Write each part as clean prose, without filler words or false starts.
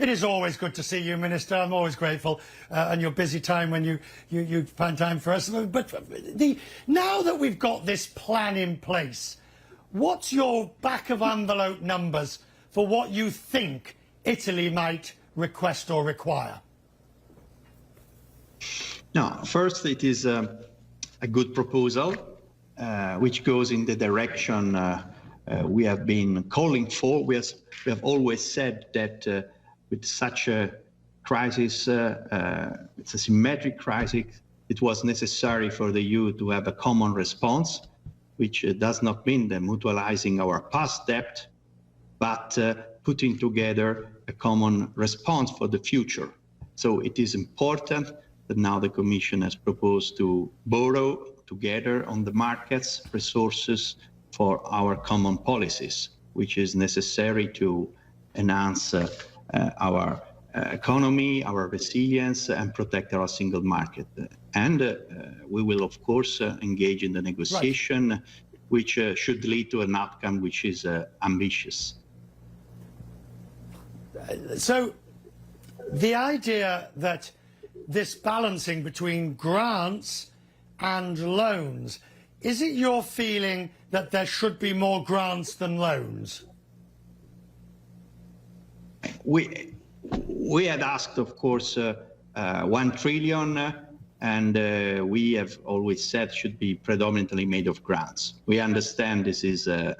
It is always good to see you, Minister. I'm always grateful, and your busy time when you find time for us. But now that we've got this plan in place, what's your back-of-envelope numbers for what you think Italy might request or require? Now, first, it is a good proposal, which goes in the direction we have been calling for. We have always said that with such a crisis, it's a symmetric crisis, it was necessary for the EU to have a common response, which does not mean the mutualizing our past debt, but putting together a common response for the future. So it is important that now the Commission has proposed to borrow together on the markets resources for our common policies, which is necessary to enhance our economy, our resilience, and protect our single market. And we will, of course, engage in the negotiation, right, which should lead to an outcome which is ambitious. So the idea that this balancing between grants and loans, is it your feeling that there should be more grants than loans? We had asked, of course, 1 trillion, and we have always said should be predominantly made of grants. We understand this is a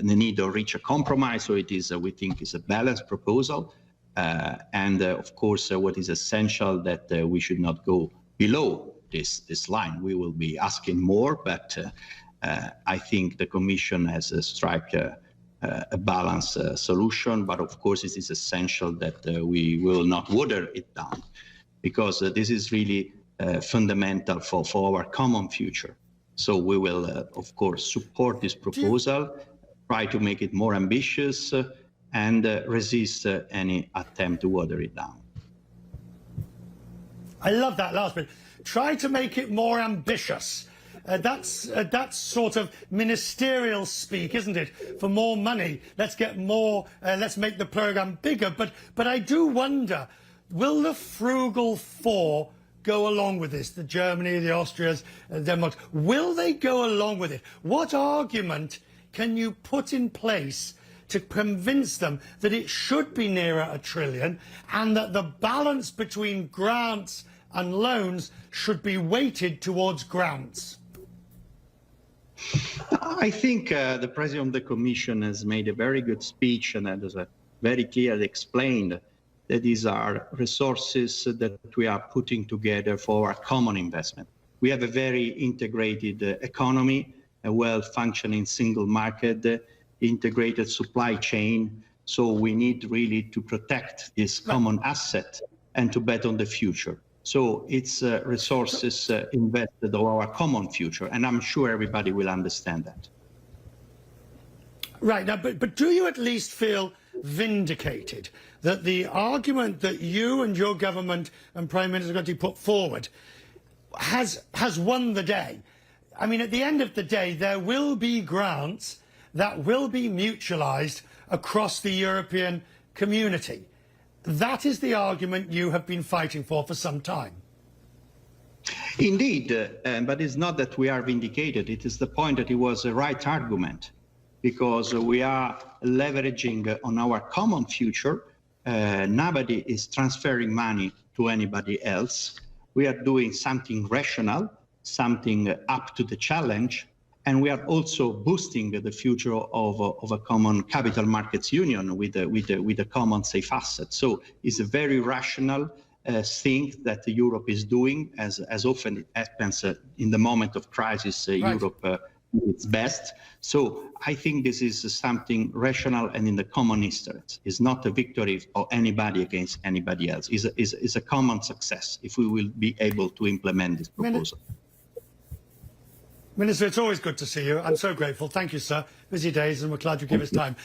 need to reach a compromise, so it is, we think, is a balanced proposal. And of course, what is essential that we should not go below this line. We will be asking more, but I think the Commission has struck a balanced solution. But of course, it is essential that we will not water it down, because this is really fundamental for our common future. So we will, of course, support this proposal, try to make it more ambitious, and resist any attempt to water it down. I love that last bit. Try to make it more ambitious. That's sort of ministerial speak, isn't it? For more money, let's get more, let's make the programme bigger. But I do wonder, will the frugal four go along with this? The Germany, the Austrias, Denmark, will they go along with it? What argument can you put in place to convince them that it should be nearer $1 trillion and that the balance between grants and loans should be weighted towards grants? I think the President of the Commission has made a very good speech and has very clearly explained that these are resources that we are putting together for our common investment. We have a very integrated economy, a well-functioning single market, integrated supply chain. So we need really to protect this common asset and to bet on the future. So it's resources invested on our common future, and I'm sure everybody will understand that. Right, now, but do you at least feel vindicated that the argument that you and your government and Prime Minister Gualtieri put forward has won the day? I mean, at the end of the day, there will be grants that will be mutualised across the European community. That is the argument you have been fighting for some time. Indeed, but it's not that we are vindicated. It is the point that it was a right argument, because we are leveraging on our common future. Nobody is transferring money to anybody else. We are doing something rational, something up to the challenge, and we are also boosting the future of a common capital markets union with a common safe asset. So it's a very rational thing that Europe is doing, as often it happens in the moment of crisis. Right. Europe its best. So I think this is something rational and in the common interest. It's not a victory of anybody against anybody else. It's a common success if we will be able to implement this proposal. Minister, it's always good to see you. I'm so grateful. Thank you, sir. Busy days, and we're glad you give us time.